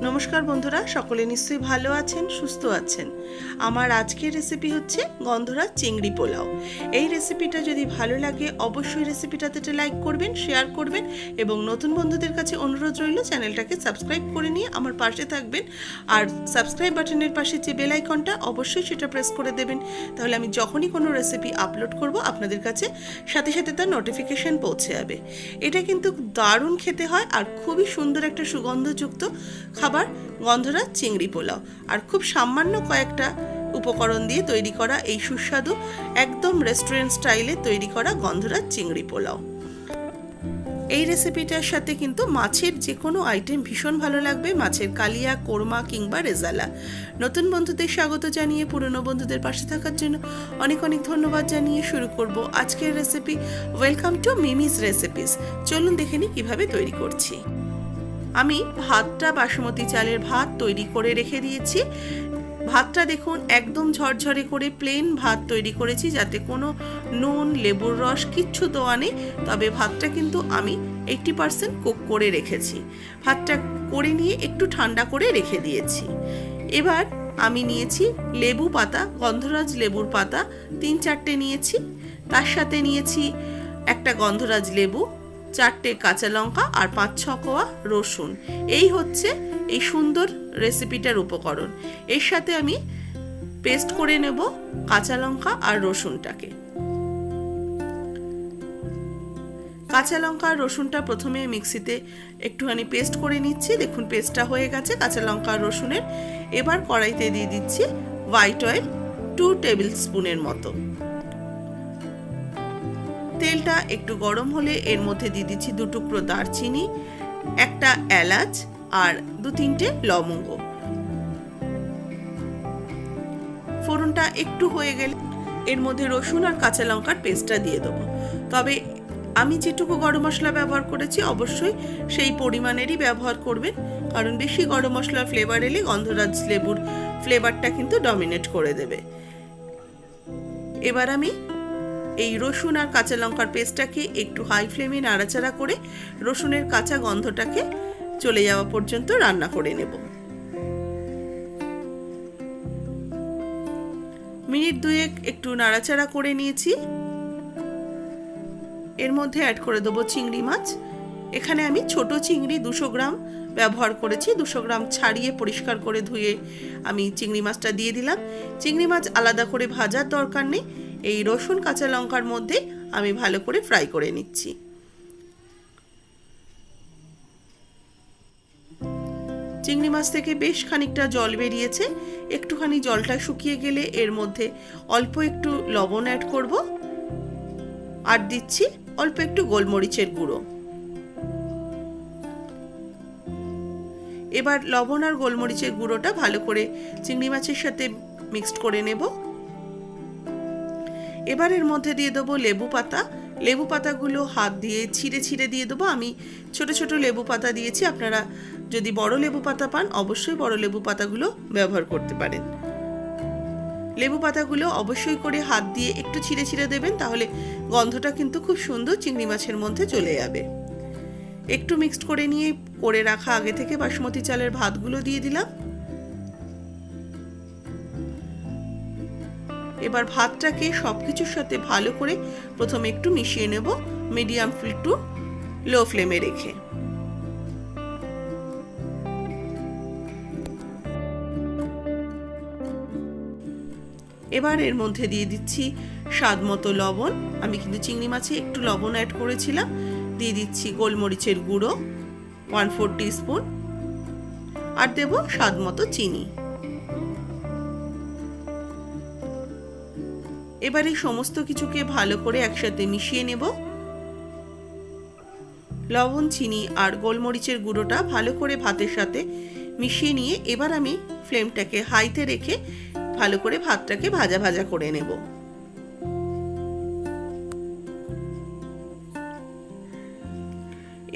নমস্কার বন্ধুরা, সকলে নিশ্চয়ই ভালো আছেন, সুস্থ আছেন। আমার আজকের রেসিপি হচ্ছে গন্ধরাজ চিংড়ি পোলাও। এই রেসিপিটা যদি ভালো লাগে অবশ্যই রেসিপিটাতে একটা লাইক করবেন, শেয়ার করবেন এবং নতুন বন্ধুদের কাছে অনুরোধ রইল চ্যানেলটাকে সাবস্ক্রাইব করে নিয়ে আমার পাশে থাকবেন। আর সাবস্ক্রাইব বাটনের পাশে যে বেল আইকনটা অবশ্যই সেটা প্রেস করে দেবেন, তাহলে আমি যখনই কোনো রেসিপি আপলোড করব আপনাদের কাছে সাথে সাথে তার নোটিফিকেশন পৌঁছে যাবে। এটা কিন্তু দারুণ খেতে হয় আর খুবই সুন্দর একটা সুগন্ধযুক্ত খাবার গন্ধরাজ চিংড়ি পোলাও। আর খুব সামান্য কয়েকটা উপকরণ দিয়ে তৈরি করা এই সুস্বাদু একদম রেস্টুরেন্ট স্টাইলে তৈরি করা গন্ধরাজ চিংড়ি পোলাও। এই রেসিপিটার সাথে কিন্তু মাছের যে কোনো আইটেম ভীষণ ভালো লাগবে, মাছের কালিয়া, কোরমা কিংবা রেজালা। নতুন বন্ধুদের স্বাগত জানিয়ে পুরনো বন্ধুদের পাশে থাকার জন্য অনেক অনেক ধন্যবাদ জানিয়ে শুরু করব আজকের recipe. Welcome to Mimi's recipes. চলুন দেখে নিই কীভাবে তৈরি করছি। আমি ভাতটা বাসমতি চালের ভাত তৈরি করে রেখে দিয়েছি। ভাতটা দেখুন একদম ঝরঝরে করে প্লেন ভাত তৈরি করেছি, যাতে কোনো নুন, লেবুর রস কিচ্ছু দেওয়া নেই। তবে ভাতটা কিন্তু আমি 80% কুক করে রেখেছি। ভাতটা করে নিয়ে একটু ঠান্ডা করে রেখে দিয়েছি। এবার আমি নিয়েছি লেবু পাতা, গন্ধরাজ লেবুর পাতা 3-4টে নিয়েছি। তার সাথে নিয়েছি একটা গন্ধরাজ লেবু, 4টে কাঁচা লঙ্কা আর 5-6 কোয়া রসুন। এই হচ্ছে এই সুন্দর রেসিপিটার উপকরণ। এর সাথে আমি পেস্ট করে নেব কাঁচা লঙ্কা আর রসুনটাকে। কাঁচা লঙ্কা আর রসুনটা প্রথমে মিক্সিতে একটুখানি পেস্ট করে নিচ্ছি। দেখুন পেস্টটা হয়ে গেছে কাঁচা লঙ্কা আর রসুনের। এবার কড়াইতে দিয়ে দিচ্ছি হোয়াইট অয়েল 2 টেবিল স্পুনের মতো। তেলটা একটু গরম হলে এর মধ্যে দিয়ে দিচ্ছি 2 টুকরো দারচিনি, একটা এলাচ আর 2-3টে লবঙ্গ। ফোড়নটা একটু হয়ে গেলে এর মধ্যে রসুন আর কাঁচা লঙ্কার পেস্টটা দিয়ে দেবো। তবে আমি যেটুকু গরম মশলা ব্যবহার করেছি অবশ্যই সেই পরিমাণেরই ব্যবহার করবেন, কারণ বেশি গরম মশলার ফ্লেভার এলে গন্ধরাজ লেবুর ফ্লেভারটা কিন্তু ডমিনেট করে দেবে। এবার আমি এই রসুন আর কাঁচা লঙ্কার পেস্টটাকে একটু হাই ফ্লেমে নাড়াচাড়া করে রসুনের কাঁচা গন্ধটাকে চলে যাওয়া পর্যন্ত রান্না করে নেব। মিনিট 2 একটু নাড়াচাড়া করে নিয়েছি। এর মধ্যে অ্যাড করে দেবো চিংড়ি মাছ। এখানে আমি ছোট চিংড়ি 200 গ্রাম ব্যবহার করেছি। 200 গ্রাম ছাড়িয়ে পরিষ্কার করে ধুয়ে আমি চিংড়ি মাছটা দিয়ে দিলাম। চিংড়ি মাছ আলাদা করে ভাজার দরকার নেই, এই রসুন কাঁচা লঙ্কার মধ্যে আমি ভালো করে ফ্রাই করে নিচ্ছি। চিংড়ি মাছ থেকে বেশ খানিকটা জল বেরিয়েছে। একটুখানি জলটা শুকিয়ে গেলে এর মধ্যে অল্প একটু লবণ অ্যাড করব আর দিচ্ছি অল্প একটু গোলমরিচের গুঁড়ো। এবার লবণ আর গোলমরিচের গুঁড়োটা ভালো করে চিংড়ি মাছের সাথে মিক্সড করে নেব। এবার এর মধ্যে দিয়ে দেবো লেবু পাতা। লেবু পাতাগুলো হাত দিয়ে ছিঁড়ে ছিঁড়ে দিয়ে দেবো। আমি ছোট ছোট লেবু পাতা দিয়েছি, আপনারা যদি বড় লেবু পাতা পান অবশ্যই বড় লেবু পাতাগুলো ব্যবহার করতে পারেন। লেবু পাতাগুলো অবশ্যই করে হাত দিয়ে একটু ছিঁড়ে ছিঁড়ে দেবেন, তাহলে গন্ধটা কিন্তু খুব সুন্দর চিংড়ি মাছের মধ্যে চলে যাবে। একটু মিক্সড করে নিয়ে করে রাখা আগে থেকে বাসমতি চালের ভাতগুলো দিয়ে দিলাম। এবার ভাতটাকে সবকিছুর সাথে ভালো করে প্রথমে একটু মিশিয়ে নেব মিডিয়াম টু লো ফ্লেমে রেখে। এবার এর মধ্যে দিয়ে দিচ্ছি স্বাদ মতো লবণ। আমি কিন্তু চিংড়ি মাছে একটু লবণ অ্যাড করেছিলাম। দিয়ে দিচ্ছি গোলমরিচের গুঁড়ো 1/4 টিস্পুন আর দেব স্বাদ মতো চিনি। এবার এই সমস্ত কিছুকে ভালো করে একসাথে মিশিয়ে নেব। লবণ, চিনি আর গোলমরিচের গুঁড়োটা ভালো করে ভাতের সাথে মিশিয়ে নিয়ে এবার আমি ফ্লেমটাকে হাইতে রেখে ভালো করে ভাতটাকে ভাজা ভাজা করে নেব।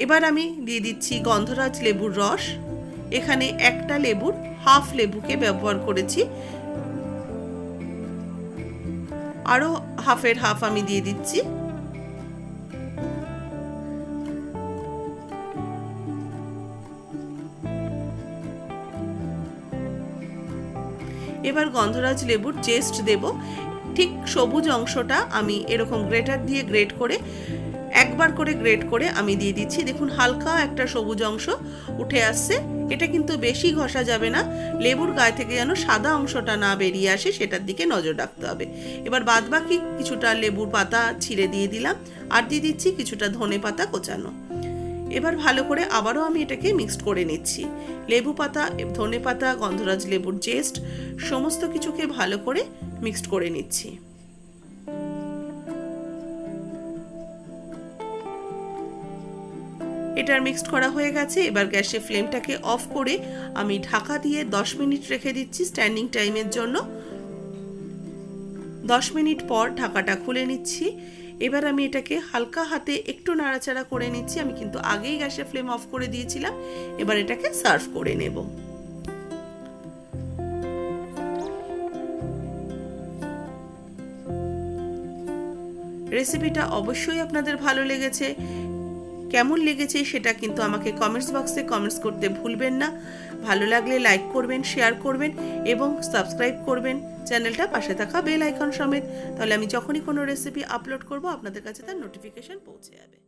এবার আমি দিয়ে দিচ্ছি গন্ধরাজ লেবুর রস। এখানে একটা লেবুর হাফ লেবুকে ব্যবহার করেছি, আরো হাফের হাফ আমি দিয়ে দিচ্ছি। এবার গন্ধরাজ লেবুর জেস্ট দেব। ঠিক সবুজ অংশটা আমি এরকম গ্রেটার দিয়ে গ্রেট করে একবার করে গ্রেট করে আমি দিয়ে দিচ্ছি। দেখুন হালকা একটা সবুজ অংশ উঠে আসছে। এটা কিন্তু বেশি ঘষা যাবে না, লেবুর গায়ে থেকে যেন সাদা অংশটা না বেরিয়ে আসে সেটার দিকে নজর রাখতে হবে। এবার বাদবাকি কিছুটা লেবুর পাতা ছিঁড়ে দিয়ে দিলাম, আর দিয়ে দিচ্ছি কিছুটা ধনে পাতা কোচানো। এবার ভালো করে আবারও আমি এটাকে মিক্সড করে নিচ্ছি। লেবু পাতা, ধনে পাতা, গন্ধরাজ লেবুর জেস্ট সমস্ত কিছুকে ভালো করে মিক্সড করে নিচ্ছি। এটার মিক্সড করা হয়ে গেছে। এবার গ্যাসের ফ্লেমটাকে অফ করে আমি ঢাকা দিয়ে 10 মিনিট রেখে দিচ্ছি স্ট্যান্ডিং টাইমের জন্য। 10 মিনিট পর ঢাকাটা খুলে নিচ্ছি। এবার আমি এটাকে হালকা হাতে একটু নাড়াচাড়া করে নিচ্ছি। আমি কিন্তু আগেই গ্যাসের ফ্লেম অফ করে দিয়েছিলাম। এবার এটাকে সার্ভ করে নেব। রেসিপিটা অবশ্যই আপনাদের ভালো লেগেছে। কেমন লেগেছে সেটা কিন্তু আমাকে কমেন্টস বক্সে কমেন্টস করতে ভুলবেন না। ভালো লাগলে লাইক করবেন, শেয়ার করবেন এবং সাবস্ক্রাইব করবেন চ্যানেলটা, পাশে থাকা বেল আইকন সমেত। তাহলে আমি যখনই কোনো রেসিপি আপলোড করব আপনাদের কাছে তার নোটিফিকেশন পৌঁছে যাবে।